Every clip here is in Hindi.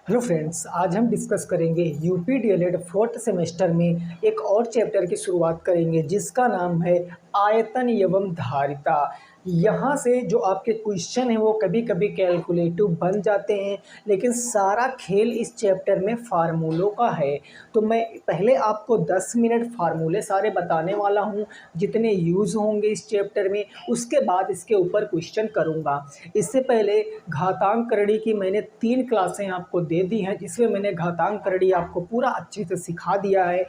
हेलो फ्रेंड्स, आज हम डिस्कस करेंगे यूपी डीएलएड फोर्थ सेमेस्टर में एक और चैप्टर की शुरुआत करेंगे जिसका नाम है आयतन एवं धारिता। यहाँ से जो आपके क्वेश्चन हैं वो कभी कभी कैलकुलेटिव बन जाते हैं, लेकिन सारा खेल इस चैप्टर में फार्मूलों का है। तो मैं पहले आपको 10 मिनट फार्मूले सारे बताने वाला हूँ जितने यूज़ होंगे इस चैप्टर में, उसके बाद इसके ऊपर क्वेश्चन करूँगा। इससे पहले घातांक करड़ी की मैंने 3 क्लासें आपको दे दी हैं जिसमें मैंने घातांक करड़ी आपको पूरा अच्छे से सिखा दिया है।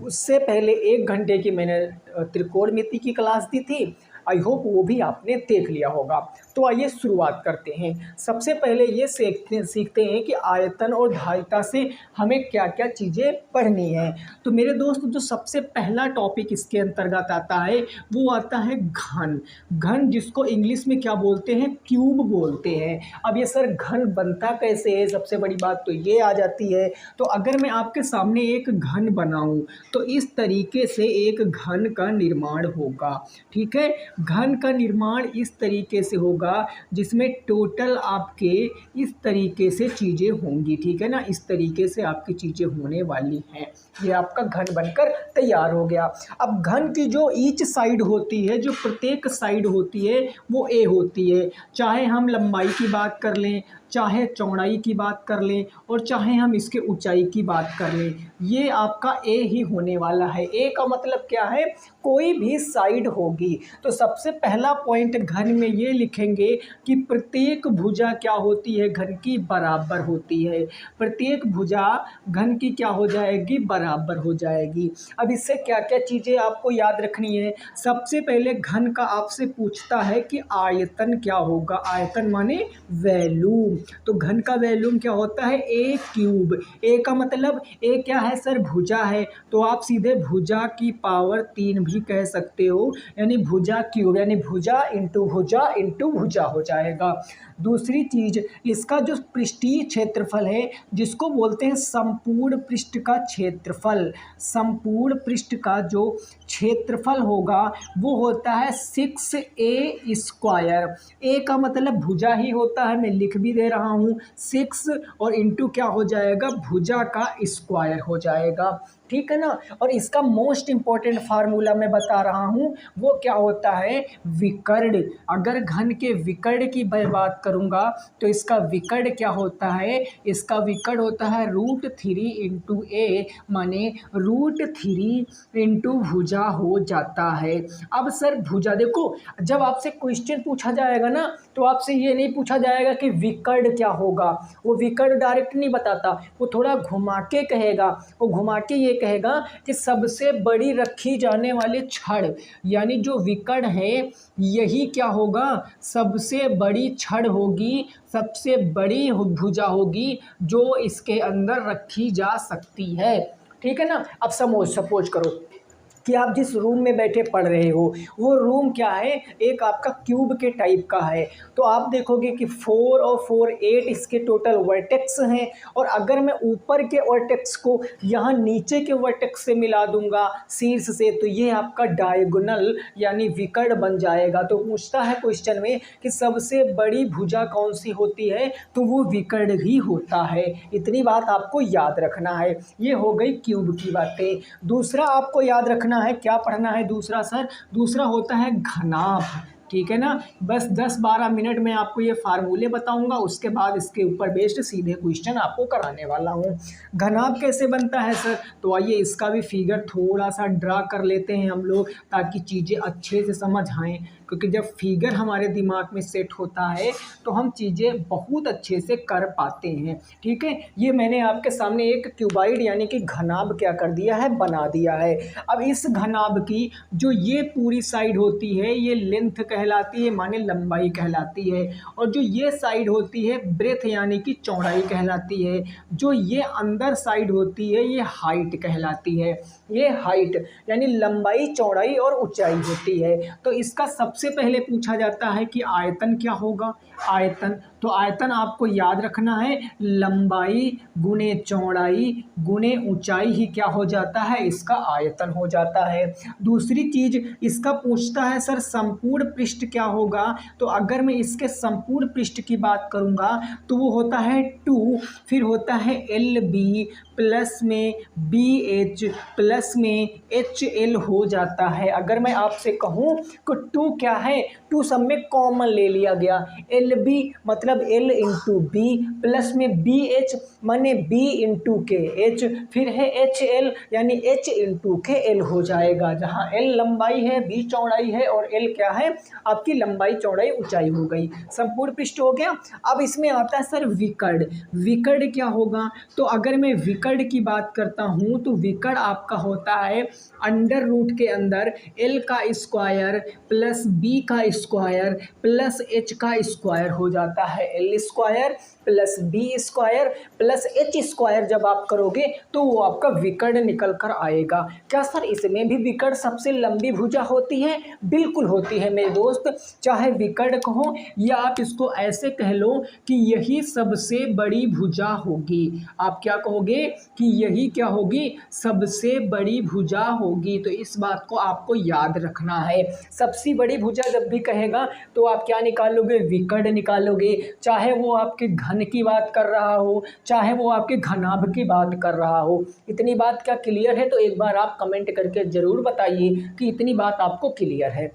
उससे पहले 1 घंटे की मैंने त्रिकोणमिति की क्लास दी थी। आई होप वो भी आपने देख लिया होगा। तो आइए शुरुआत करते हैं। सबसे पहले ये सीखते हैं कि आयतन और धारिता से हमें क्या क्या चीज़ें पढ़नी है। तो मेरे दोस्त, जो सबसे पहला टॉपिक इसके अंतर्गत आता है वो आता है घन। घन जिसको इंग्लिश में क्या बोलते हैं, क्यूब बोलते हैं। अब ये सर घन बनता कैसे है, सबसे बड़ी बात तो ये आ जाती है। तो अगर मैं आपके सामने एक घन बनाऊं तो इस तरीके से एक घन का निर्माण होगा। ठीक है, घन का निर्माण इस तरीके से होगा जिसमें टोटल आपके इस तरीके से चीज़ें होंगी। ठीक है ना, इस तरीके से आपकी चीज़ें होने वाली हैं। ये आपका घन बनकर तैयार हो गया। अब घन की जो ईच साइड होती है, जो प्रत्येक साइड होती है वो ए होती है। चाहे हम लंबाई की बात कर लें, चाहे चौड़ाई की बात कर लें, और चाहे हम इसके ऊंचाई की बात कर लें, ये आपका ए ही होने वाला है। ए का मतलब क्या है, कोई भी साइड होगी। तो सबसे पहला पॉइंट घन में ये लिखेंगे कि प्रत्येक भुजा क्या होती है, घन की बराबर होती है। प्रत्येक भुजा घन की क्या हो जाएगी, बराबर हो जाएगी। अब इससे क्या क्या चीज़ें आपको याद रखनी है। सबसे पहले घन का आपसे पूछता है कि आयतन क्या होगा। आयतन माने वैल्यूम। तो घन का वैल्यूम क्या होता है, ए क्यूब। ए का मतलब ए क्या है सर, भुजा है। तो आप सीधे भुजा की पावर 3 भी कह सकते हो, यानी भुजा क्यूब, यानी भुजा इंटू भुजा हो जाएगा। दूसरी चीज, इसका जो पृष्ठीय क्षेत्रफल है जिसको बोलते हैं संपूर्ण पृष्ठ का क्षेत्रफल। संपूर्ण पृष्ठ का जो क्षेत्रफल होगा वो होता है 6a²। ए का मतलब भुजा ही होता है, मैं लिख भी दे रहा हूँ 6 और इंटू क्या हो जाएगा, भुजा का स्क्वायर हो जाएगा। ठीक है ना। और इसका मोस्ट इंपॉर्टेंट फार्मूला मैं बता रहा हूँ, वो क्या होता है, विकर्ण। अगर घन के विकर्ण की मैं बात करूँगा तो इसका विकर्ण क्या होता है, इसका विकर्ण होता है √3 इंटू ए, माने √3 इंटू भुजा हो जाता है। अब सर भुजा देखो, जब आपसे क्वेश्चन पूछा जाएगा ना तो आपसे ये नहीं पूछा जाएगा कि विकर्ण क्या होगा। वो विकर्ण डायरेक्ट नहीं बताता, वो थोड़ा घुमा के कहेगा। वो घुमा के ये कहेगा कि सबसे बड़ी रखी जाने वाली छड़, यानी जो विकर्ण है यही क्या होगा, सबसे बड़ी छड़ होगी, सबसे बड़ी भुजा होगी जो इसके अंदर रखी जा सकती है। ठीक है ना। अब सपोज करो कि आप जिस रूम में बैठे पढ़ रहे हो वो रूम क्या है, एक आपका क्यूब के टाइप का है। तो आप देखोगे कि 4 और 4 8 इसके टोटल वर्टेक्स हैं। और अगर मैं ऊपर के वर्टेक्स को यहाँ नीचे के वर्टेक्स से मिला दूंगा शीर्ष से, तो ये आपका डायगोनल यानी विकर्ण बन जाएगा। तो पूछता है क्वेश्चन में कि सबसे बड़ी भुजा कौन सी होती है, तो वो विकर्ण ही होता है। इतनी बात आपको याद रखना है। ये हो गई क्यूब की बातें। दूसरा आपको याद रखना है, क्या पढ़ना है दूसरा सर, दूसरा होता है घनाभ। ठीक है ना। बस 10-12 मिनट में आपको ये फार्मूले बताऊंगा, उसके बाद इसके ऊपर बेस्ड सीधे क्वेश्चन आपको कराने वाला हूँ। घनाभ कैसे बनता है सर, तो आइए इसका भी फिगर थोड़ा सा ड्रा कर लेते हैं हम लोग, ताकि चीज़ें अच्छे से समझ आएँ। क्योंकि जब फिगर हमारे दिमाग में सेट होता है तो हम चीज़ें बहुत अच्छे से कर पाते हैं। ठीक है, ये मैंने आपके सामने एक क्यूबाइड यानी कि घनाभ क्या कर दिया है, बना दिया है। अब इस घनाभ की जो ये पूरी साइड होती है ये लेंथ कहलाती है, माने लंबाई कहलाती है। और जो ये साइड होती है ब्रेथ यानी कि चौड़ाई कहलाती है। जो ये अंदर साइड होती है ये हाइट कहलाती है। ये हाइट यानी लंबाई, चौड़ाई और ऊंचाई होती है। तो इसका सबसे पहले पूछा जाता है कि आयतन क्या होगा। आयतन तो आयतन आपको याद रखना है, लंबाई गुने चौड़ाई गुने ऊंचाई ही क्या हो जाता है, इसका आयतन हो जाता है। दूसरी चीज इसका पूछता है सर संपूर्ण पृष्ठ क्या होगा, तो अगर मैं इसके संपूर्ण पृष्ठ की बात करूंगा तो वो होता है 2, फिर होता है एल बी प्लस में बी एच प्लस में एच एल हो जाता है। अगर मैं आपसे कहूँ कि 2 क्या है, 2 सब में कॉमन ले लिया गया, एल बी मतलब एल इंटू बी प्लस में बी एच माने बी इंटू के एच, फिर है एच एल यानी एच इंटू के एल हो जाएगा, जहाँ एल लंबाई है, बी चौड़ाई है और एल क्या है, आपकी लंबाई चौड़ाई ऊंचाई हो गई। संपूर्ण पृष्ठ हो गया। अब इसमें आता है सर विकर्ण। विकर्ण क्या होगा, तो अगर मैं विकर्ण की बात करता हूं तो विकर्ण आपका होता है अंडर रूट के अंदर एल का स्क्वायर प्लस बी का स्क्वायर प्लस एच का स्क्वायर हो जाता है। L square plus B square plus H square जब आप करोगे तो वो आपका विकर्ण निकल कर आएगा। क्या सर इसमें भी विकर्ण सबसे लंबी भुजा होती है? बिल्कुल होती है मेरे दोस्त, चाहे विकर्ण कहो या आप इसको ऐसे कह लो कि यही सबसे बड़ी भुजा होगी। आप क्या कहोगे कि यही क्या होगी, सबसे बड़ी भुजा होगी। तो इस बात को आपको याद रखना है। सबसे बड़ी भुजा जब भी कहेगा तो आप क्या निकालोगे, विकर्ण निकालोगे, चाहे वो आपके घन की बात कर रहा हो, चाहे वो आपके घनाभ की बात कर रहा हो। इतनी बात क्या क्लियर है? तो एक बार आप कमेंट करके जरूर बताइए कि इतनी बात आपको क्लियर है।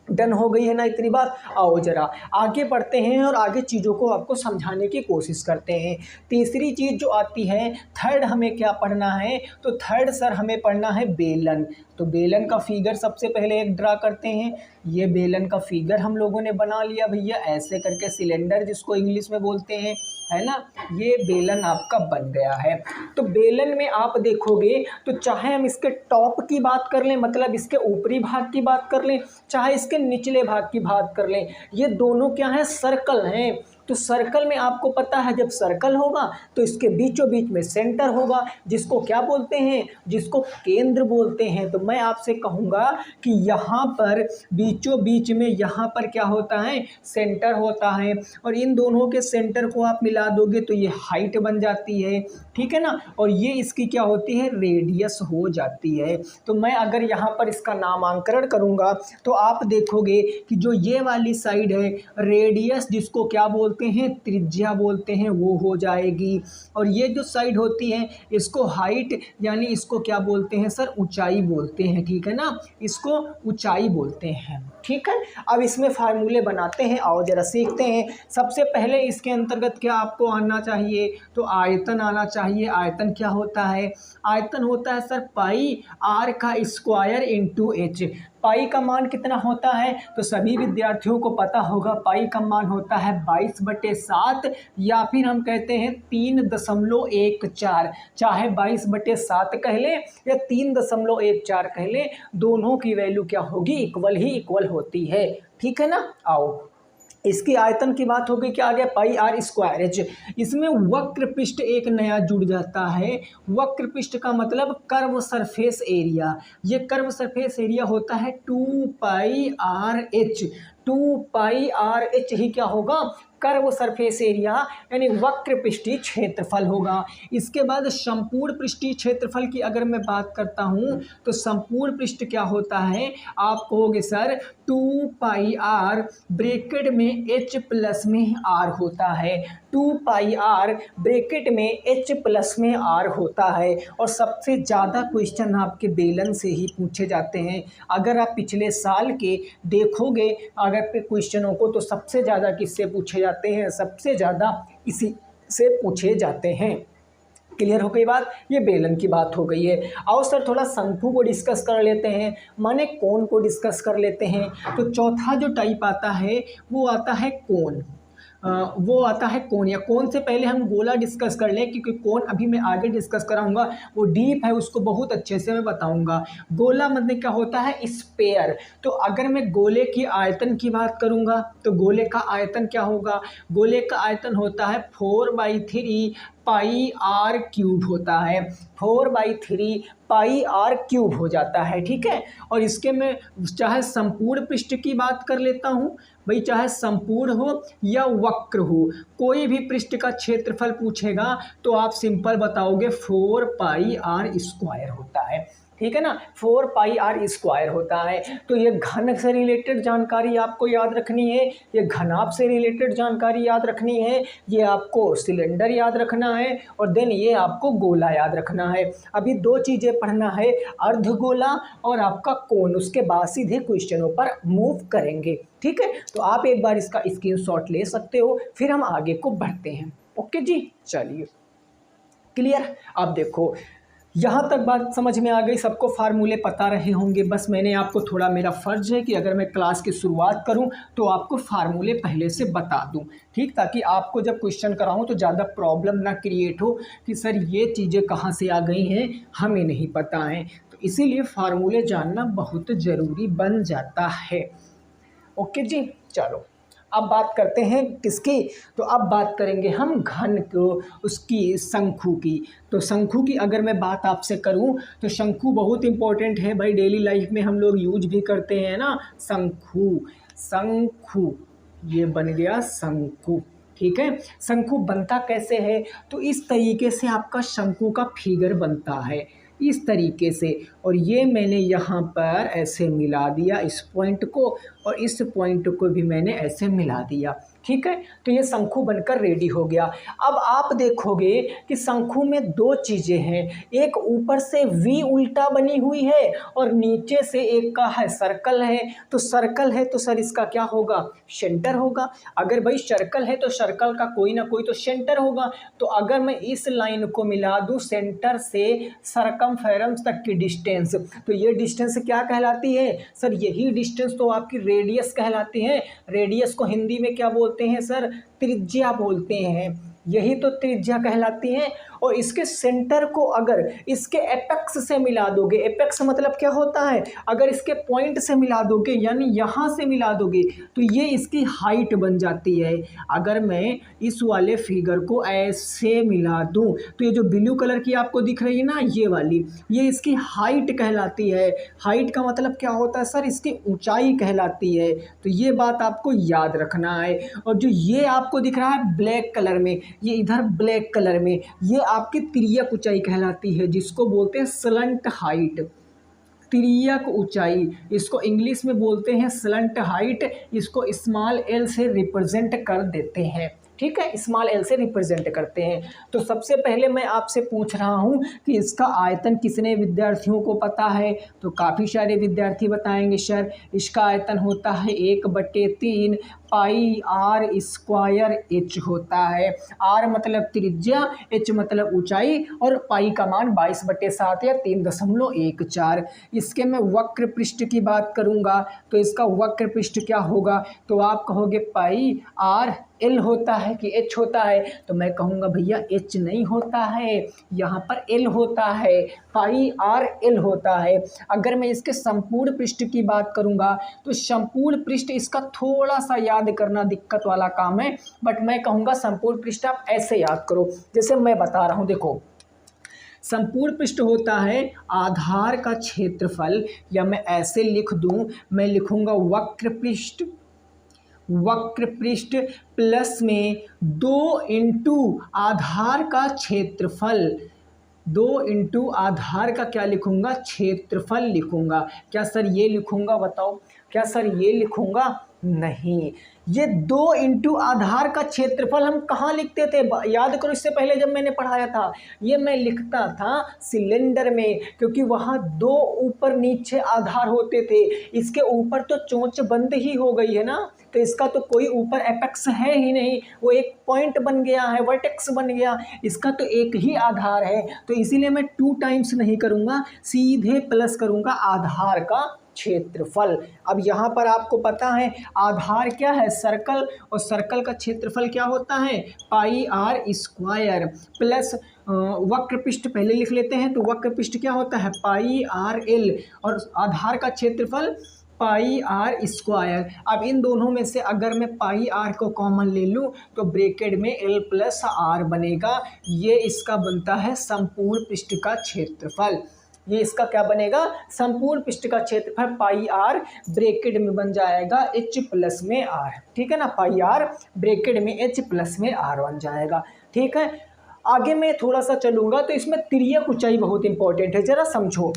डन हो गई है ना इतनी बात? आओ जरा आगे बढ़ते हैं और आगे चीज़ों को आपको समझाने की कोशिश करते हैं। तीसरी चीज़ जो आती है, थर्ड हमें क्या पढ़ना है, तो थर्ड सर हमें पढ़ना है बेलन। तो बेलन का फिगर सबसे पहले एक ड्रा करते हैं। ये बेलन का फिगर हम लोगों ने बना लिया भैया, ऐसे करके सिलेंडर जिसको इंग्लिश में बोलते हैं, है ना, ये बेलन आपका बन गया है। तो बेलन में आप देखोगे तो चाहे हम इसके टॉप की बात कर लें, मतलब इसके ऊपरी भाग की बात कर लें, चाहे इसके निचले भाग की बात कर लें, ये दोनों क्या है, सर्कल हैं। तो सर्कल में आपको पता है जब सर्कल होगा तो इसके बीचों बीच में सेंटर होगा, जिसको क्या बोलते हैं, जिसको केंद्र बोलते हैं। तो मैं आपसे कहूँगा कि यहाँ पर बीचों बीच में यहाँ पर क्या होता है, सेंटर होता है, और इन दोनों के सेंटर को आप मिला दोगे तो ये हाइट बन जाती है, ठीक है ना, और ये इसकी क्या होती है, रेडियस हो जाती है। तो मैं अगर यहाँ पर इसका नामांकन करूँगा तो आप देखोगे कि जो ये वाली साइड है, रेडियस जिसको क्या बोलते हैं, त्रिज्या बोलते हैं, वो हो जाएगी, और ये जो साइड होती है इसको हाइट यानी इसको क्या बोलते हैं सर, ऊंचाई बोलते हैं, ठीक है ना, इसको ऊंचाई बोलते हैं, ठीक है। अब इसमें फार्मूले बनाते हैं, आओ जरा सीखते हैं। सबसे पहले इसके अंतर्गत क्या आपको आना चाहिए, तो आयतन आना चाहिए। आयतन क्या होता है, आयतन होता है सर पाई आर का स्क्वायर इंटू एच। पाई का मान कितना होता है, तो सभी विद्यार्थियों को पता होगा पाई का मान होता है 22/7, या फिर हम कहते हैं 3.14, चाहे 22/7 कह लें या 3.14 कह लें, दोनों की वैल्यू क्या होगी, इक्वल ही इक्वल होती है, ठीक है ना। आओ इसकी आयतन की बात हो गई, क्या आ गया, पाई आर स्क्वायर एच। इसमें वक्र पृष्ठ एक नया जुड़ जाता है। वक्र पृष्ठ का मतलब कर्व सरफेस एरिया। ये कर्व सरफेस एरिया होता है 2πr/h। 2πr/h ही क्या होगा, कर्व सरफेस एरिया यानी वक्र पृष्ठीय क्षेत्रफल होगा। इसके बाद संपूर्ण पृष्ठीय क्षेत्रफल की अगर मैं बात करता हूं तो संपूर्ण पृष्ठ क्या होता है, आप कहोगे सर 2πr ब्रैकेट में h प्लस में r होता है। 2πr ब्रैकेट में h प्लस में r होता है। और सबसे ज़्यादा क्वेश्चन आपके बेलन से ही पूछे जाते हैं। अगर आप पिछले साल के देखोगे अगर क्वेश्चनों को, तो सबसे ज़्यादा किससे पूछे जाते हैं, सबसे ज़्यादा इसी से पूछे जाते हैं। क्लियर हो गई बात, ये बेलन की बात हो गई है। आओ सर थोड़ा शंकु को डिस्कस कर लेते हैं, माने कोण को डिस्कस कर लेते हैं। तो चौथा जो टाइप आता है वो आता है कोण। वो आता है कोण, या कोण से पहले हम गोला डिस्कस कर लें, क्योंकि कोण अभी मैं आगे डिस्कस कराऊंगा, वो डीप है, उसको बहुत अच्छे से मैं बताऊंगा। गोला मतलब क्या होता है, स्पेयर। तो अगर मैं गोले की आयतन की बात करूंगा तो गोले का आयतन क्या होगा, गोले का आयतन होता है 4/3 पाई आर क्यूब होता है, 4/3 पाई आर क्यूब हो जाता है। ठीक है, और इसके मैं चाहे संपूर्ण पृष्ठ की बात कर लेता हूँ भाई, चाहे संपूर्ण हो या वक्र हो, कोई भी पृष्ठ का क्षेत्रफल पूछेगा तो आप सिंपल बताओगे 4πr² होता है। ठीक है ना, 4πr² होता है। तो ये घन से रिलेटेड जानकारी आपको याद रखनी है, ये घनाभ से रिलेटेड जानकारी याद रखनी है, ये आपको सिलेंडर याद रखना है, और देन ये आपको गोला याद रखना है। अभी दो चीज़ें पढ़ना है, अर्धगोला और आपका कोण, उसके बाद सीधे क्वेश्चनों पर मूव करेंगे। ठीक है, तो आप एक बार इसका स्क्रीनशॉट ले सकते हो, फिर हम आगे को बढ़ते हैं। ओके जी, चलिए क्लियर। अब देखो यहाँ तक बात समझ में आ गई, सबको फार्मूले पता रहे होंगे। बस मैंने आपको थोड़ा, मेरा फ़र्ज़ है कि अगर मैं क्लास की शुरुआत करूँ तो आपको फार्मूले पहले से बता दूँ, ठीक, ताकि आपको जब क्वेश्चन कराऊँ तो ज़्यादा प्रॉब्लम ना क्रिएट हो कि सर ये चीज़ें कहाँ से आ गई हैं, हमें नहीं पता है। तो इसीलिए फार्मूले जानना बहुत ज़रूरी बन जाता है। ओके जी, चलो अब बात करते हैं किसकी, तो अब बात करेंगे हम घन को, उसकी शंकु की। तो शंकु की अगर मैं बात आपसे करूं तो शंकु बहुत इंपॉर्टेंट है भाई, डेली लाइफ में हम लोग यूज भी करते हैं ना, शंकु। शंकु ये बन गया शंकु। ठीक है, शंकु बनता कैसे है, तो इस तरीके से आपका शंकु का फिगर बनता है, इस तरीके से। और ये मैंने यहाँ पर ऐसे मिला दिया इस पॉइंट को, और इस पॉइंट को भी मैंने ऐसे मिला दिया। ठीक है, तो ये शंकु बनकर रेडी हो गया। अब आप देखोगे कि शंकु में दो चीज़ें हैं, एक ऊपर से वी उल्टा बनी हुई है और नीचे से एक का है सर्कल है। तो सर्कल है तो सर इसका क्या होगा, सेंटर होगा। अगर भाई सर्कल है तो सर्कल का कोई ना कोई तो सेंटर होगा। तो अगर मैं इस लाइन को मिला दूं सेंटर से सरकमफेरेंस तक की डिस्टेंस, तो ये डिस्टेंस क्या कहलाती है सर, यही डिस्टेंस तो आपकी रेडियस कहलाती है। रेडियस को हिंदी में क्या बोलते हैं सर, त्रिज्या बोलते हैं, यही तो त्रिज्या कहलाती है। और इसके सेंटर को अगर इसके एपेक्स से मिला दोगे, एपेक्स मतलब क्या होता है, अगर इसके पॉइंट से मिला दोगे यानी यहाँ से मिला दोगे तो ये इसकी हाइट बन जाती है। अगर मैं इस वाले फिगर को ऐसे मिला दूं तो ये जो ब्लू कलर की आपको दिख रही है ना, ये वाली, ये इसकी हाइट कहलाती है। हाइट का मतलब क्या होता है सर, इसकी ऊंचाई कहलाती है। तो ये बात आपको याद रखना है। और जो ये आपको दिख रहा है ब्लैक कलर में, ये इधर ब्लैक कलर में, ये आपकी तिर्यक ऊंचाई कहलाती है, जिसको बोलते हैं स्लंट हाइट। तिर्यक ऊंचाई, इसको इंग्लिश में बोलते हैं स्लंट हाइट। इसको स्मॉल एल से रिप्रेजेंट कर देते हैं। ठीक है, स्मॉल एल से रिप्रेजेंट करते हैं। तो सबसे पहले मैं आपसे पूछ रहा हूं कि इसका आयतन कितने विद्यार्थियों को पता है, तो काफ़ी सारे विद्यार्थी बताएंगे सर इसका आयतन होता है 1/3 पाई आर स्क्वायर एच होता है। आर मतलब त्रिज्या, एच मतलब ऊंचाई, और पाई का मान 22/7 या 3.14। इसके मैं वक्र पृष्ठ की बात करूंगा तो इसका वक्र पृष्ठ क्या होगा, तो आप कहोगे पाई आर एल होता है कि एच होता है, तो मैं कहूँगा भैया एच नहीं होता है, यहाँ पर एल होता है, पाई आर एल होता है। अगर मैं इसके संपूर्ण पृष्ठ की बात करूँगा तो संपूर्ण पृष्ठ इसका थोड़ा सा याद करना दिक्कत वाला काम है, बट मैं कहूँगा संपूर्ण पृष्ठ आप ऐसे याद करो जैसे मैं बता रहा हूँ। देखो संपूर्ण पृष्ठ होता है आधार का क्षेत्रफल, या मैं ऐसे लिख दूँ, मैं लिखूँगा वक्र पृष्ठ, वक्र पृष्ठ प्लस में 2 इंटू आधार का क्षेत्रफल, 2 इंटू आधार का क्या लिखूंगा, क्षेत्रफल लिखूंगा। क्या सर ये लिखूंगा, बताओ क्या सर ये लिखूंगा, नहीं, ये 2 इंटू आधार का क्षेत्रफल हम कहाँ लिखते थे, याद करो इससे पहले जब मैंने पढ़ाया था, ये मैं लिखता था सिलेंडर में, क्योंकि वहाँ 2 ऊपर नीचे आधार होते थे। इसके ऊपर तो चोंच बंद ही हो गई है ना, तो इसका तो कोई ऊपर एपेक्स है ही नहीं, वो एक पॉइंट बन गया है, वर्टेक्स बन गया, इसका तो एक ही आधार है। तो इसीलिए मैं 2 टाइम्स नहीं करूँगा, सीधे प्लस करूँगा आधार का क्षेत्रफल। अब यहाँ पर आपको पता है आधार क्या है, सर्कल, और सर्कल का क्षेत्रफल क्या होता है, पाई आर स्क्वायर, प्लस वक्र पृष्ठ पहले लिख लेते हैं, तो वक्र पृष्ठ क्या होता है, पाई आर एल, और आधार का क्षेत्रफल पाई आर स्क्वायर। अब इन दोनों में से अगर मैं पाई आर को कॉमन ले लूँ तो ब्रैकेट में एल प्लस आर बनेगा। ये इसका बनता है संपूर्ण पृष्ठ का क्षेत्रफल। ये इसका क्या बनेगा, संपूर्ण पृष्ठ का क्षेत्रफल पाई आर ब्रैकेट में बन जाएगा एच प्लस में आर। ठीक है ना, पाई आर ब्रैकेट में एच प्लस में आर बन जाएगा। ठीक है, आगे मैं थोड़ा सा चलूंगा तो इसमें तिर्यक ऊंचाई बहुत इंपॉर्टेंट है, जरा समझो।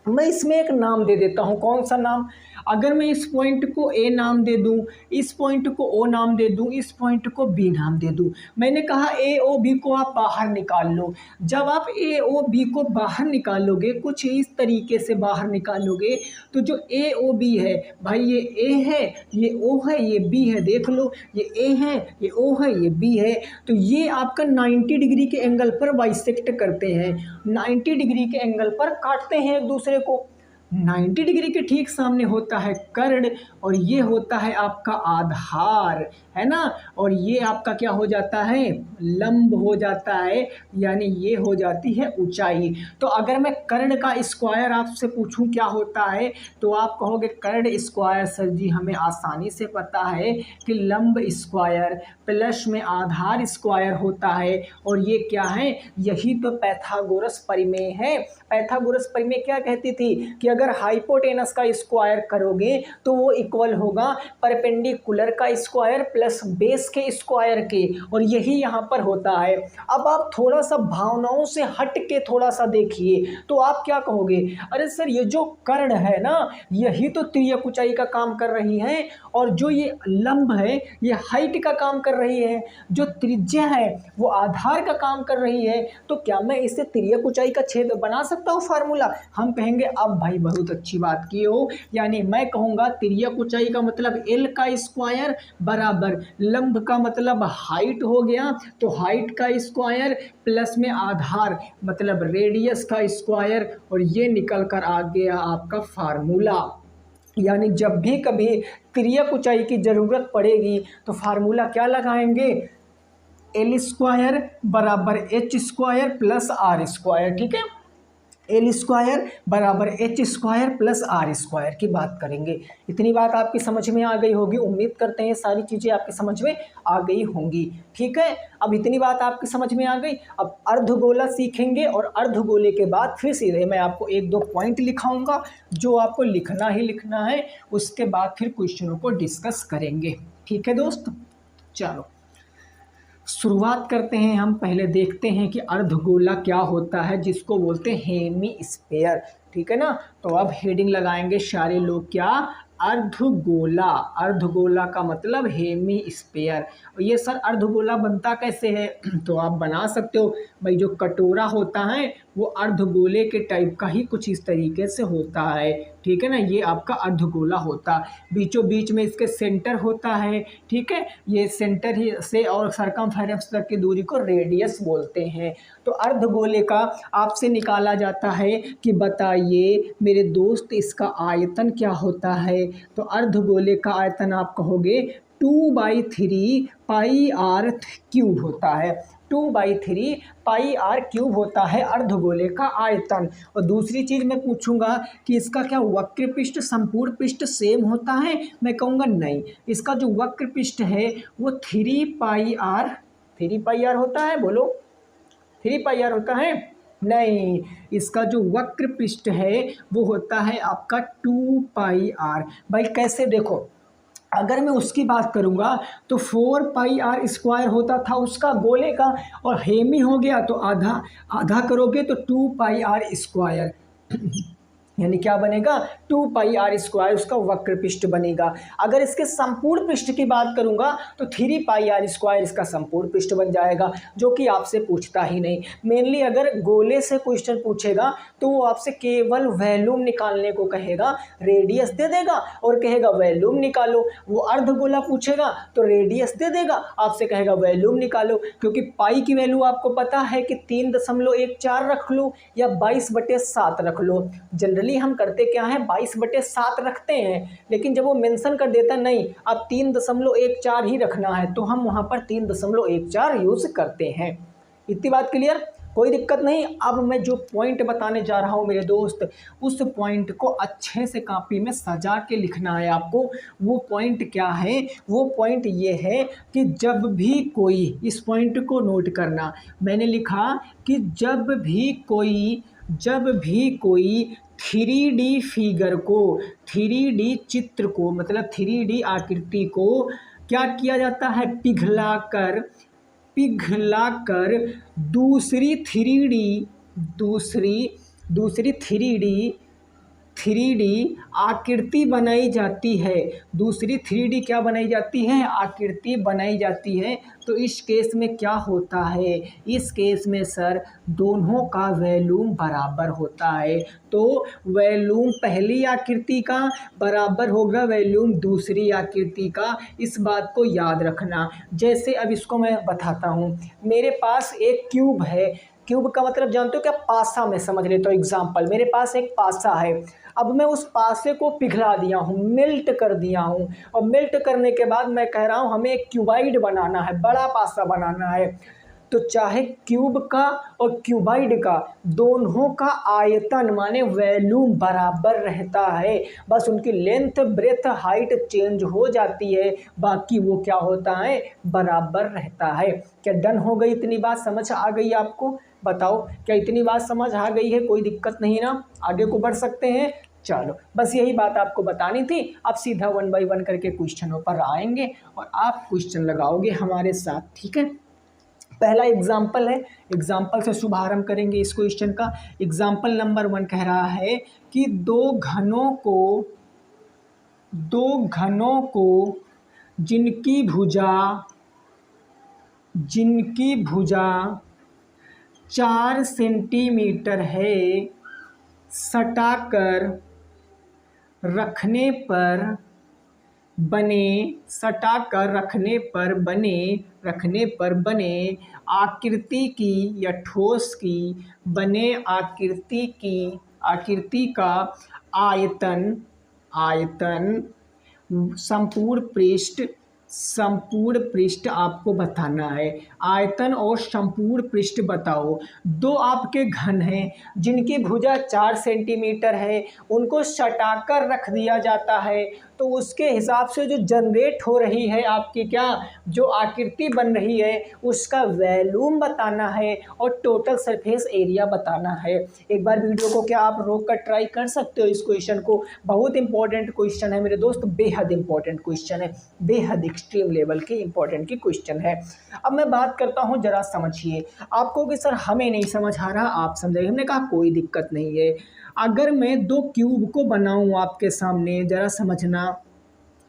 मैं इसमें एक नाम दे देता हूँ, कौन सा नाम, अगर मैं इस पॉइंट को ए नाम दे दूं, इस पॉइंट को ओ नाम दे दूं, इस पॉइंट को बी नाम दे दूं। मैंने कहा ए ओ बी को आप बाहर निकाल लो। जब आप ए ओ बी को बाहर निकालोगे, कुछ इस तरीके से बाहर निकालोगे, तो जो ए ओ बी है भाई, ये ए है, ये ओ है, ये बी है, देख लो, ये ए है, ये ओ है, ये बी है। तो ये आपका 90 डिग्री के एंगल पर बाइसेक्ट करते हैं, 90 डिग्री के एंगल पर काटते हैं एक दूसरे को। 90 डिग्री के ठीक सामने होता है कर्ण, और ये होता है आपका आधार, है ना, और ये आपका क्या हो जाता है, लंब हो जाता है, यानी ये हो जाती है ऊंचाई। तो अगर मैं कर्ण का स्क्वायर आपसे पूछूं क्या होता है, तो आप कहोगे कर्ण स्क्वायर सर जी हमें आसानी से पता है कि लंब स्क्वायर प्लस में आधार स्क्वायर होता है। और ये क्या है, यही तो पैथागोरस परिमेय है। पैथागोरस परिमेय क्या कहती थी कि अगर हाइपोटेनस का स्क्वायर करोगे तो वो इक्वल होगा परपेंडिकुलर का स्क्वायर प्लस बेस के स्क्वायर के, और यही यहाँ पर होता है। अब आप थोड़ा सा भावनाओं से हट के थोड़ा सा देखिए तो आप क्या कहोगे, अरे सर ये जो कर्ण है ना, यही तो तिर्यक ऊंचाई का काम कर रही है, और जो ये लंब है ये हाइट का काम कर रही है, जो त्रिज्या है वो आधार का काम कर रही है। तो क्या मैं इससे तिर्यक ऊंचाई का छेद बना सकता हूँ फार्मूला? हम कहेंगे अब भाई बहुत अच्छी बात की हो, यानी मैं कहूँगा तिर्यक ऊंचाई का मतलब एल का स्क्वायर बराबर लंब का मतलब हाइट हो गया, तो हाइट का स्क्वायर प्लस में आधार मतलब रेडियस का स्क्वायर, और ये निकल कर आ गया आपका फार्मूला। यानी जब भी कभी तिर्यक ऊंचाई की जरूरत पड़ेगी तो फार्मूला क्या लगाएंगे, एल स्क्वायर बराबर H square plus R square. ठीक है, एल स्क्वायर बराबर H square plus R square की बात करेंगे। इतनी बात आपकी समझ में आ गई होगी, उम्मीद करते हैं सारी चीज़ें आपकी समझ में आ गई होंगी। ठीक है, अब इतनी बात आपकी समझ में आ गई। अब अर्धगोला सीखेंगे, और अर्धगोले के बाद फिर सीधे मैं आपको एक दो पॉइंट लिखाऊंगा जो आपको लिखना ही लिखना है, उसके बाद फिर क्वेश्चनों को डिस्कस करेंगे। ठीक है दोस्त, चलो शुरुआत करते हैं। हम पहले देखते हैं कि अर्धगोला क्या होता है, जिसको बोलते हैं हेमीस्फेयर। ठीक है ना, तो अब हेडिंग लगाएंगे सारे लोग, क्या, अर्धगोला। अर्धगोला का मतलब हेमीस्फेयर। और ये सर अर्धगोला बनता कैसे है, तो आप बना सकते हो भाई, जो कटोरा होता है वो अर्धगोले के टाइप का ही कुछ इस तरीके से होता है। ठीक है ना, ये आपका अर्धगोला होता, बीचों बीच में इसके सेंटर होता है। ठीक है, ये सेंटर ही से और सरकमफेरेंस तक की दूरी को रेडियस बोलते हैं। तो अर्धगोले का आपसे निकाला जाता है कि बताइए मेरे दोस्त इसका आयतन क्या होता है। तो अर्धगोले का आयतन आप कहोगे 2/3 पाई आर क्यूब होता है। 2/3 पाई आर क्यूब होता है अर्धगोले का आयतन। और दूसरी चीज मैं पूछूंगा कि इसका क्या वक्र पृष्ठ संपूर्ण पृष्ठ सेम होता है, मैं कहूँगा नहीं, इसका जो वक्र पृष्ठ है वो 3 पाई आर होता है। बोलो, 3 पाई आर होता है? नहीं, इसका जो वक्र पृष्ठ है वो होता है आपका 2 पाई आर। भाई कैसे, देखो अगर मैं उसकी बात करूंगा तो 4 पाई आर स्क्वायर होता था उसका गोले का, और हेमी हो गया तो आधा आधा करोगे तो 2 पाई आर स्क्वायर यानी क्या बनेगा, 2 पाई आर स्क्वायर उसका वक्र पृष्ठ बनेगा। अगर इसके संपूर्ण पृष्ठ की बात करूंगा तो 3 पाई आर स्क्वायर इसका संपूर्ण पृष्ठ बन जाएगा, जो कि आपसे पूछता ही नहीं। मेनली अगर गोले से क्वेश्चन पूछेगा तो वो आपसे केवल वॉल्यूम निकालने को कहेगा, रेडियस दे देगा और कहेगा वॉल्यूम निकालो। वो अर्धगोला पूछेगा तो रेडियस दे देगा, आपसे कहेगा वॉल्यूम निकालो। क्योंकि पाई की वैल्यू आपको पता है कि 3.14 रख लो या 22/7 रख लो। जनरली हम करते क्या है, 22/7 रखते हैं, लेकिन जब वो मेंशन कर देता नहीं अब 3.14 ही रखना है, तो हम वहां पर 3.14 यूज करते हैं। इतनी बात क्लियर? कोई दिक्कत नहीं। अब मैं जो पॉइंट बताने जा रहा हूँ मेरे दोस्त, उस पॉइंट को अच्छे से कॉपी में सजा के लिखना है आपको। वो पॉइंट क्या है? वो पॉइंट ये है कि जब भी कोई, इस पॉइंट को नोट करना, मैंने लिखा कि जब भी कोई 3D फिगर को, 3D चित्र को, मतलब 3D आकृति को क्या किया जाता है? पिघलाकर दूसरी 3D, दूसरी 3D आकृति बनाई जाती है। दूसरी 3D क्या बनाई जाती है? आकृति बनाई जाती है। तो इस केस में क्या होता है? इस केस में सर दोनों का वॉल्यूम बराबर होता है। तो वॉल्यूम पहली आकृति का बराबर होगा वॉल्यूम दूसरी आकृति का। इस बात को याद रखना। जैसे अब इसको मैं बताता हूँ। मेरे पास एक क्यूब है। क्यूब का मतलब जानते हो क्या? पासा। में समझ लेता हूँ एग्जाम्पल। मेरे पास एक पासा है। अब मैं उस पासे को पिघला दिया हूँ, मेल्ट कर दिया हूँ। और मेल्ट करने के बाद मैं कह रहा हूँ हमें एक क्यूबाइड बनाना है, बड़ा पासा बनाना है। तो चाहे क्यूब का और क्यूबाइड का, दोनों का आयतन माने वॉल्यूम बराबर रहता है। बस उनकी लेंथ, ब्रेथ, हाइट चेंज हो जाती है, बाकी वो क्या होता है? बराबर रहता है। क्या डन हो गई? इतनी बात समझ आ गई आपको? बताओ, क्या इतनी बात समझ आ गई है? कोई दिक्कत नहीं ना? आगे को बढ़ सकते हैं। चलो, बस यही बात आपको बतानी थी। अब सीधा 1 बाय 1 करके क्वेश्चनों पर आएंगे और आप क्वेश्चन लगाओगे हमारे साथ, ठीक है? पहला एग्जाम्पल है, एग्जाम्पल से शुभारंभ करेंगे इस क्वेश्चन का। एग्जाम्पल नंबर 1 कह रहा है कि दो घनों को जिनकी भुजा 4 सेंटीमीटर है, सटाकर रखने पर बने आकृति की या ठोस की बने आकृति का आयतन संपूर्ण पृष्ठ आपको बताना है। आयतन और संपूर्ण पृष्ठ बताओ। दो आपके घन हैं जिनकी भुजा 4 सेंटीमीटर है, उनको सटाकर रख दिया जाता है। तो उसके हिसाब से जो जनरेट हो रही है आपकी क्या, जो आकृति बन रही है, उसका वॉल्यूम बताना है और टोटल सरफेस एरिया बताना है। एक बार वीडियो को क्या आप रोक कर ट्राई कर सकते हो इस क्वेश्चन को? बहुत इंपॉर्टेंट क्वेश्चन है मेरे दोस्त, बेहद इंपॉर्टेंट क्वेश्चन है, बेहद एक्सट्रीम लेवल के इंपॉर्टेंट की क्वेश्चन है। अब मैं बात करता हूँ, जरा समझिए। आपको कि सर हमें नहीं समझ आ रहा, आप समझाइए। हमने कहा कोई दिक्कत नहीं है। अगर मैं 2 क्यूब को बनाऊं आपके सामने, जरा समझना।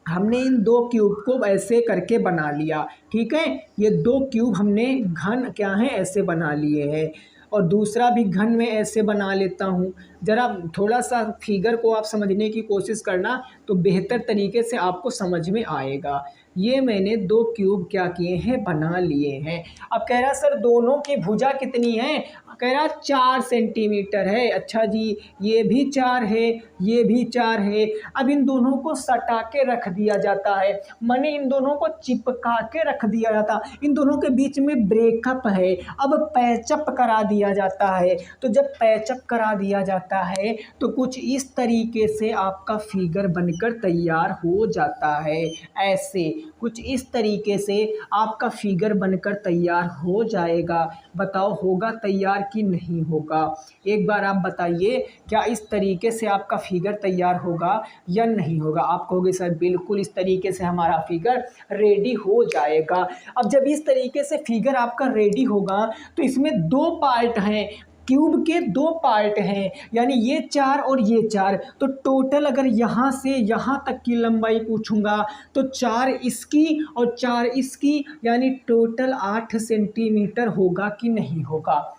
हमने इन 2 क्यूब को ऐसे करके बना लिया, ठीक है? ये 2 क्यूब हमने घन क्या है, ऐसे बना लिए हैं। और दूसरा भी घन में ऐसे बना लेता हूँ। ज़रा थोड़ा सा फिगर को आप समझने की कोशिश करना, तो बेहतर तरीके से आपको समझ में आएगा। ये मैंने 2 क्यूब क्या किए हैं, बना लिए हैं। अब कह रहा सर दोनों की भुजा कितनी है? कह रहा 4 सेंटीमीटर है। अच्छा जी, ये भी 4 है, ये भी 4 है। अब इन दोनों को सटा के रख दिया जाता है, माने इन दोनों को चिपका के रख दिया जाता। इन दोनों के बीच में ब्रेकअप है, अब पैचअप करा दिया जाता है। तो जब पैचअप करा दिया जाता है तो कुछ इस तरीके से आपका फिगर बनकर तैयार हो जाता है। ऐसे कुछ इस तरीके से आपका फिगर बनकर तैयार हो जाएगा। बताओ होगा तैयार कि नहीं होगा? एक बार आप बताइए, क्या इस तरीके से आपका फिगर तैयार होगा या नहीं होगा? आप कहोगे सर बिल्कुल इस तरीके से हमारा फिगर रेडी हो जाएगा। अब जब इस तरीके से फिगर आपका रेडी होगा तो इसमें 2 पार्ट हैं, क्यूब के 2 पार्ट हैं, यानी ये 4 और ये 4। तो टोटल अगर यहाँ से यहाँ तक की लंबाई पूछूंगा तो 4 इसकी और 4 इसकी, यानी टोटल 8 सेंटीमीटर होगा कि नहीं होगा?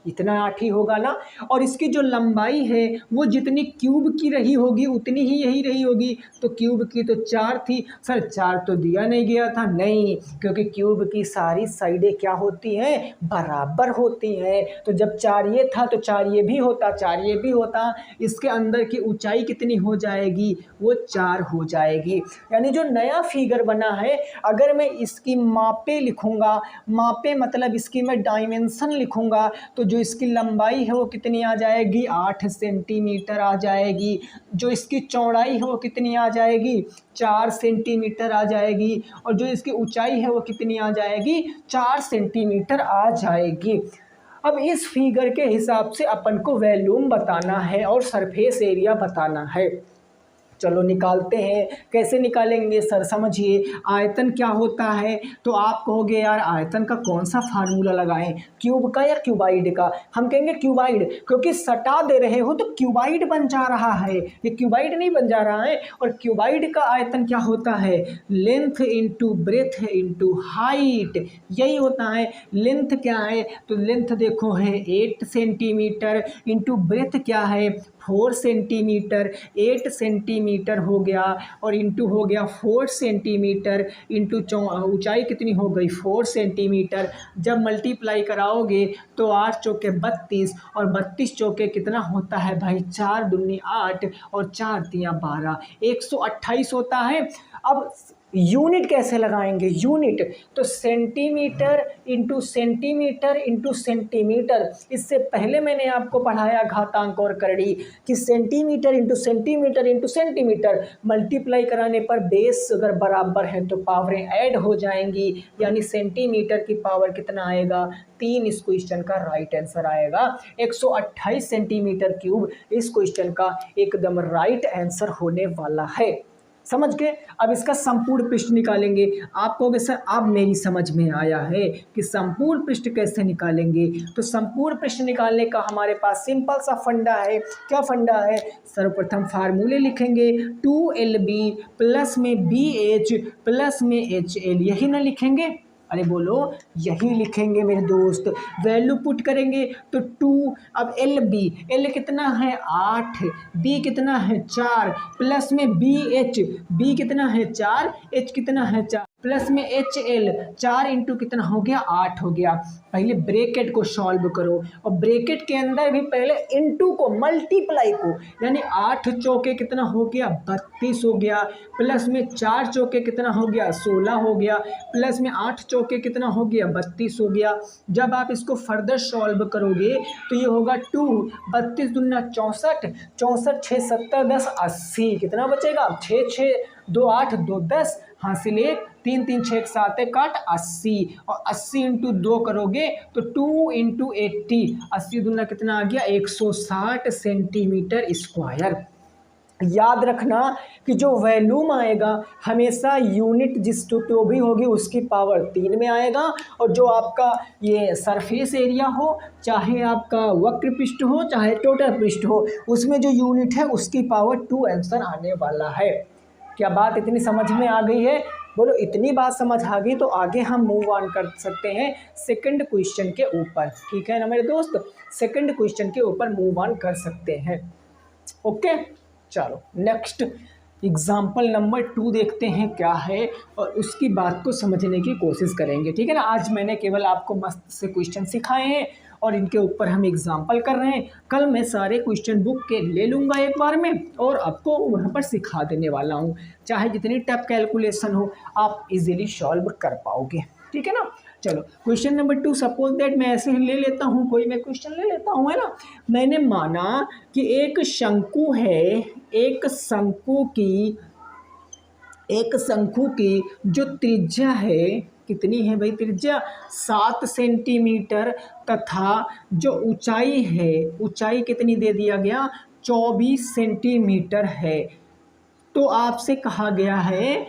इतना 8 ही होगा ना। और इसकी जो लंबाई है वो जितनी क्यूब की रही होगी उतनी ही यही रही होगी, तो क्यूब की तो 4 थी। सर 4 तो दिया नहीं गया था, नहीं, क्योंकि क्यूब की सारी साइडें क्या होती हैं, बराबर होती हैं। तो जब 4 ये था तो 4 ये भी होता, 4 ये भी होता। इसके अंदर की ऊंचाई कितनी हो जाएगी, वो 4 हो जाएगी। यानी जो नया फिगर बना है, अगर मैं इसकी मापे लिखूंगा, मापे मतलब इसकी मैं डायमेंशन लिखूंगा, तो जो इसकी लंबाई है वो कितनी आ जाएगी, 8 सेंटीमीटर आ जाएगी। जो इसकी चौड़ाई है वो कितनी आ जाएगी, 4 सेंटीमीटर आ जाएगी। और जो इसकी ऊंचाई है वो कितनी आ जाएगी, 4 सेंटीमीटर आ जाएगी। अब इस फिगर के हिसाब से अपन को वॉल्यूम बताना है और सरफेस एरिया बताना है। चलो निकालते हैं। कैसे निकालेंगे सर, समझिए। आयतन क्या होता है, तो आप कहोगे यार आयतन का कौन सा फार्मूला लगाएं, क्यूब का या क्यूबाइड का। हम कहेंगे क्यूबाइड, क्योंकि सटा दे रहे हो तो क्यूबाइड बन जा रहा है, ये क्यूबाइड नहीं बन जा रहा है। और क्यूबाइड का आयतन क्या होता है, length into breadth into height, यही होता है। लेंथ क्या है, तो लेंथ देखो है 8 सेंटीमीटर, इंटू ब्रेथ क्या है 4 सेंटीमीटर, 8 सेंटीमीटर हो गया, और इंटू हो गया 4 सेंटीमीटर, इंटू ऊंचाई कितनी हो गई 4 सेंटीमीटर। जब मल्टीप्लाई कराओगे तो 8 चौके 32, और 32 चौके कितना होता है भाई, 4 दूनी 8 और 4 तिया 12, 128 होता है। अब यूनिट कैसे लगाएंगे, यूनिट तो centimetre into centimetre into centimetre. इससे पहले मैंने आपको पढ़ाया घातांक और करड़ी कि centimetre into centimetre into centimetre, multiply कराने पर बेस अगर बराबर है तो पावरें ऐड हो जाएंगी, यानी सेंटीमीटर की पावर कितना आएगा 3। इस क्वेश्चन का राइट आंसर आएगा 128 सेंटीमीटर क्यूब। इस क्वेश्चन का एकदम राइट आंसर होने वाला है, समझ गए। अब इसका संपूर्ण पृष्ठ निकालेंगे। आप कहोगे सर अब मेरी समझ में आया है कि संपूर्ण पृष्ठ कैसे निकालेंगे। तो संपूर्ण पृष्ठ निकालने का हमारे पास सिंपल सा फंडा है। क्या फंडा है, सर्वप्रथम फार्मूले लिखेंगे, 2LB प्लस में BH प्लस में HL, यही ना लिखेंगे, अरे बोलो यही लिखेंगे मेरे दोस्त। वैल्यू पुट करेंगे तो 2, अब एल कितना है 8, बी कितना है 4, प्लस में बी कितना है 4, एच कितना है 4, प्लस में HL 4 इंटू कितना हो गया 8 हो गया। पहले ब्रैकेट को सॉल्व करो, और ब्रैकेट के अंदर भी पहले इंटू को मल्टीप्लाई को, यानी 8 चौके कितना हो गया 32 हो गया, प्लस में 4 चौके कितना हो गया 16 हो गया, प्लस में 8 चौके कितना हो गया 32 हो गया। जब आप इसको फर्दर सॉल्व करोगे तो ये होगा 2, 32 दूना 64, 64 6 70 10 80, कितना बचेगा 6 6 2 8 2 10, हासिल 1 3 3 6 7 1 8 80, और 80 इंटू 2 करोगे तो 2 इंटू 80, 80 दूना कितना आ गया 160 सेंटीमीटर स्क्वायर। याद रखना कि जो वॉल्यूम आएगा हमेशा यूनिट जिस जो भी होगी उसकी पावर 3 में आएगा, और जो आपका ये सरफेस एरिया हो, चाहे आपका वक्र पृष्ठ हो चाहे टोटल पृष्ठ हो, उसमें जो यूनिट है उसकी पावर 2 आंसर आने वाला है। क्या बात इतनी समझ में आ गई है, बोलो इतनी बात समझ आ गई तो आगे हम मूव ऑन कर सकते हैं सेकंड क्वेश्चन के ऊपर, ठीक है ना मेरे दोस्त। सेकंड क्वेश्चन के ऊपर मूव ऑन कर सकते हैं, ओके। चलो नेक्स्ट एग्जाम्पल नंबर 2 देखते हैं क्या है, और उसकी बात को समझने की कोशिश करेंगे, ठीक है ना। आज मैंने केवल आपको मस्त से क्वेश्चन सिखाए हैं और इनके ऊपर हम एग्जाम्पल कर रहे हैं। कल मैं सारे क्वेश्चन बुक के ले लूँगा एक बार में और आपको वहाँ पर सिखा देने वाला हूँ। चाहे जितनी टफ कैलकुलेशन हो आप इजीली सॉल्व कर पाओगे, ठीक है ना। चलो क्वेश्चन नंबर 2, सपोज दैट मैं ऐसे ही ले लेता हूँ, कोई मैं क्वेश्चन ले लेता हूँ, है ना। मैंने माना कि एक शंकु है, एक शंकु की जो त्रिज्या है, कितनी है भाई त्रिज्या 7 सेंटीमीटर, तथा जो ऊंचाई है, ऊंचाई कितनी दे दिया गया 24 सेंटीमीटर है। तो आपसे कहा गया है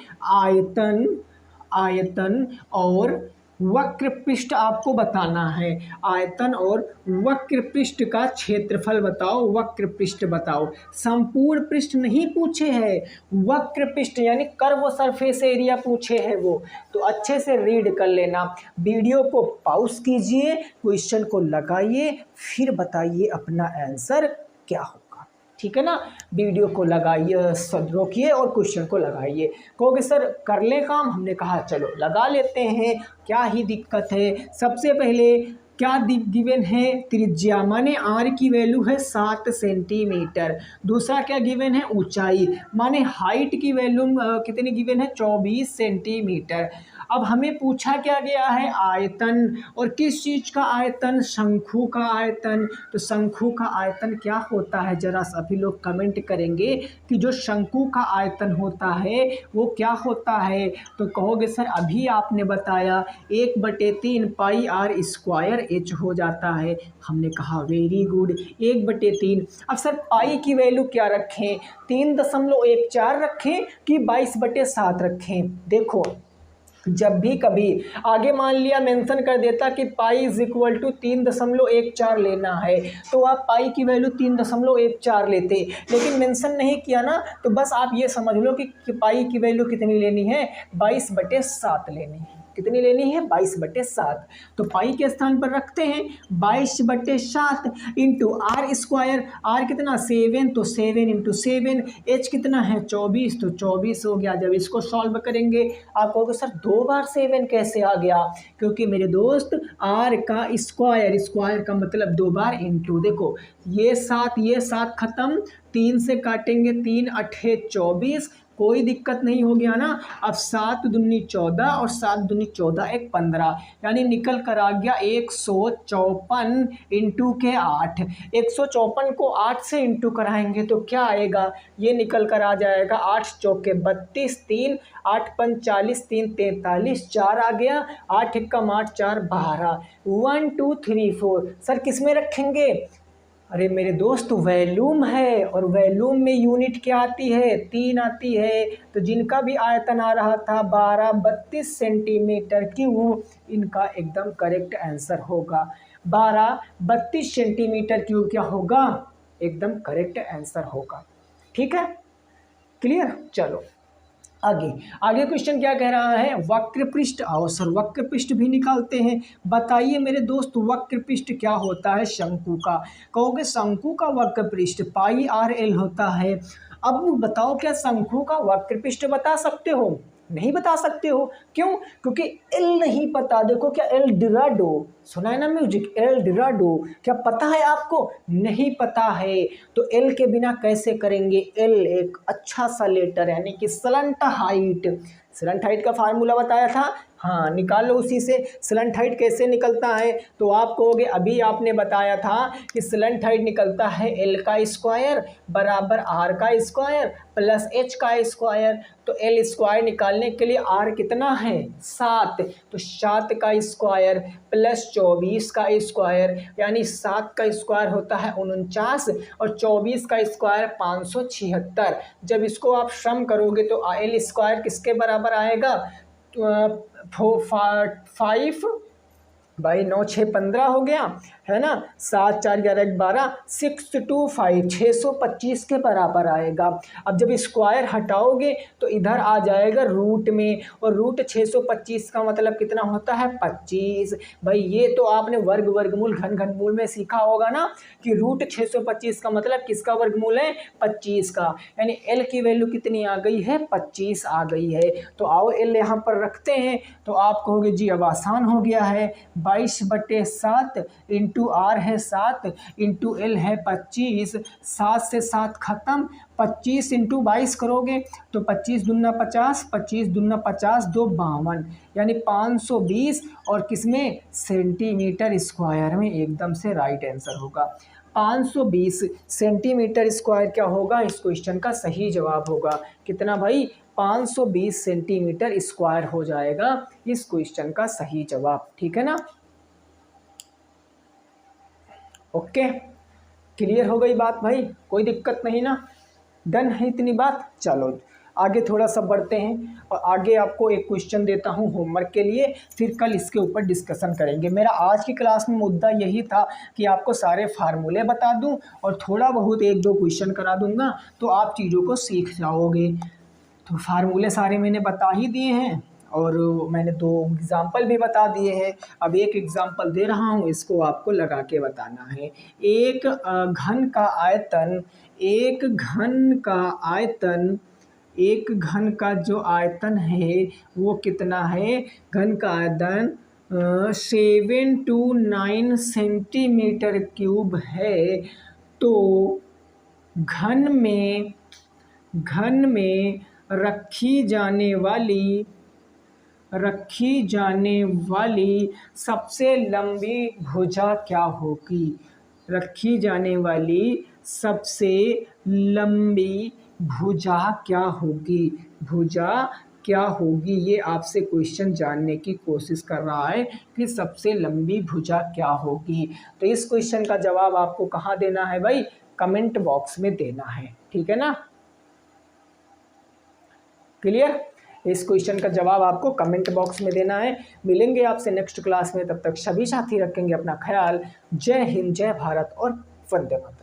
आयतन और वक्र पृष्ठ आपको बताना है। आयतन और वक्र पृष्ठ का क्षेत्रफल बताओ, वक्र पृष्ठ बताओ। संपूर्ण पृष्ठ नहीं पूछे हैं, वक्र पृष्ठ यानी कर्व सरफेस एरिया पूछे हैं वो। तो अच्छे से रीड कर लेना, वीडियो को पॉज कीजिए, क्वेश्चन को लगाइए, फिर बताइए अपना आंसर क्या होगा। ठीक है ना, वीडियो को लगाइए, रोकिए और क्वेश्चन को लगाइए। कहोगे सर कर ले काम, हमने कहा चलो लगा लेते हैं, क्या ही दिक्कत है। सबसे पहले क्या गिवन है, त्रिज्या माने आर की वैल्यू है 7 सेंटीमीटर। दूसरा क्या गिवन है, ऊंचाई माने हाइट की वैल्यू कितनी गिवन है, 24 सेंटीमीटर। अब हमें पूछा क्या गया है, आयतन, और किस चीज का आयतन, शंकु का आयतन। तो शंकु का आयतन क्या होता है, जरा सभी लोग कमेंट करेंगे कि जो शंकु का आयतन होता है वो क्या होता है। तो कहोगे सर अभी आपने बताया 1/3 पाई आर स्क्वायर एच हो जाता है। हमने कहा वेरी गुड, 1/3। अब सर पाई की वैल्यू क्या रखें, 3.14 रखें कि 22/7 रखें। देखो जब भी कभी आगे मान लिया मेंशन कर देता कि पाई इज इक्वल टू 3.14 लेना है, तो आप पाई की वैल्यू 3.14 लेते, लेकिन मेंशन नहीं किया ना, तो बस आप ये समझ लो कि पाई की वैल्यू कितनी लेनी है, 22/7 लेनी है। कितनी लेनी है, 22/7। तो पाई के स्थान पर रखते हैं 22/7 इंटू आर स्क्वायर, आर कितना 7, तो 7 इंटू 7, एच कितना है 24, तो 24 हो गया। जब इसको सॉल्व करेंगे आप कहोगे सर 2 बार 7 कैसे आ गया, क्योंकि मेरे दोस्त आर का स्क्वायर, स्क्वायर का मतलब 2 बार इंटू। देखो ये 7 खत्म, 3 से काटेंगे 3 8 24, कोई दिक्कत नहीं हो गया ना। अब 7 दूनी 14 और 7 दूनी 14 एक 15, यानी निकल कर आ गया 154 इंटू के 8। 154 को 8 से इंटू कराएंगे तो क्या आएगा, ये निकल कर आ जाएगा 8 चौके 32, 3 8 5 40, 3 43, 4 आ गया, 8 एकम 8 4 12, 1 2 3 4। सर किस में रखेंगे, अरे मेरे दोस्त वैल्यूम है, और वैल्यूम में यूनिट क्या आती है, 3 आती है। तो जिनका भी आयतन आ रहा था 12-32 सेंटीमीटर क्यूब, इनका एकदम करेक्ट आंसर होगा। 12-32 सेंटीमीटर क्यूब क्या होगा, एकदम करेक्ट आंसर होगा। ठीक है, क्लियर। चलो आगे, आगे क्वेश्चन क्या कह रहा है, वक्र पृष्ठ। आओ सर वक्र पृष्ठ भी निकालते हैं। बताइए मेरे दोस्त वक्र पृष्ठ क्या होता है, शंकु का। कहोगे शंकु का वक्र पृष्ठ पाई आर एल होता है। अब बताओ क्या शंकु का वक्र पृष्ठ बता सकते हो, नहीं बता सकते हो, क्यों, क्योंकि एल नहीं पता। देखो क्या एल डिराडो सुना है ना म्यूजिक, एल डिराडो क्या पता है आपको, नहीं पता है। तो एल के बिना कैसे करेंगे, एल एक अच्छा सा लेटर यानी कि स्लंट हाइट। स्लंट हाइट का फार्मूला बताया था, हाँ निकाल लो उसी से। स्लंट हाइट कैसे निकलता है, तो आप कहोगे अभी आपने बताया था कि स्लंट हाइट निकलता है एल का स्क्वायर बराबर आर का स्क्वायर प्लस एच का स्क्वायर। तो एल स्क्वायर निकालने के लिए आर कितना है 7, तो 7 का स्क्वायर प्लस 24 का स्क्वायर, यानी 7 का स्क्वायर होता है 49 और 24 का स्क्वायर 576। जब इसको आप सम करोगे तो एल स्क्वायर किसके बराबर आएगा, 5/9 6 15 हो गया है ना, 7 4 11 12, 625 625 के बराबर आएगा। अब जब स्क्वायर हटाओगे तो इधर आ जाएगा रूट में, और रूट 625 का मतलब कितना होता है 25। भाई ये तो आपने वर्गमूल घनमूल में सीखा होगा ना कि रूट 625 का मतलब किसका वर्गमूल है 25 का, यानी एल की वैल्यू कितनी आ गई है 25 आ गई है। तो आओ एल यहाँ पर रखते हैं, तो आप कहोगे जी अब आसान हो गया है, 22/7 इंटू आर है 7 इंटू एल है 25, 7 से 7 खत्म, 25 इंटू 22 करोगे तो 25 दूना 50, 25 दूना 50, 2 52, यानी 520, और किसमें सेंटीमीटर स्क्वायर में, एकदम से राइट आंसर होगा 520 सेंटीमीटर स्क्वायर। क्या होगा इस क्वेश्चन का सही जवाब होगा कितना भाई, 520 सेंटीमीटर स्क्वायर हो जाएगा इस क्वेश्चन का सही जवाब। ठीक है ना, ओके क्लियर हो गई बात भाई, कोई दिक्कत नहीं ना, डन है इतनी बात। चलो आगे थोड़ा सा बढ़ते हैं और आगे आपको एक क्वेश्चन देता हूँ होमवर्क के लिए, फिर कल इसके ऊपर डिस्कशन करेंगे। मेरा आज की क्लास में मुद्दा यही था कि आपको सारे फार्मूले बता दूं और थोड़ा बहुत एक दो क्वेश्चन करा दूंगा तो आप चीज़ों को सीख जाओगे। तो फार्मूले सारे मैंने बता ही दिए हैं और मैंने 2 एग्ज़ाम्पल भी बता दिए हैं। अब एक एग्ज़ाम्पल दे रहा हूँ, इसको आपको लगा के बताना है। एक घन का आयतन, एक घन का जो आयतन है वो कितना है? घन का आयतन 7 to 9 सेंटीमीटर क्यूब है। तो घन में रखी जाने वाली सबसे लंबी भुजा क्या होगी? रखी जाने वाली सबसे लंबी भुजा क्या होगी? भुजा क्या होगी? ये आपसे क्वेश्चन जानने की कोशिश कर रहा है कि सबसे लंबी भुजा क्या होगी। तो इस क्वेश्चन का जवाब आपको कहाँ देना है भाई? कमेंट बॉक्स में देना है, ठीक है ना? क्लियर? इस क्वेश्चन का जवाब आपको कमेंट बॉक्स में देना है। मिलेंगे आपसे नेक्स्ट क्लास में, तब तक सभी साथी रखेंगे अपना ख्याल। जय हिंद, जय भारत और वंदे मातरम।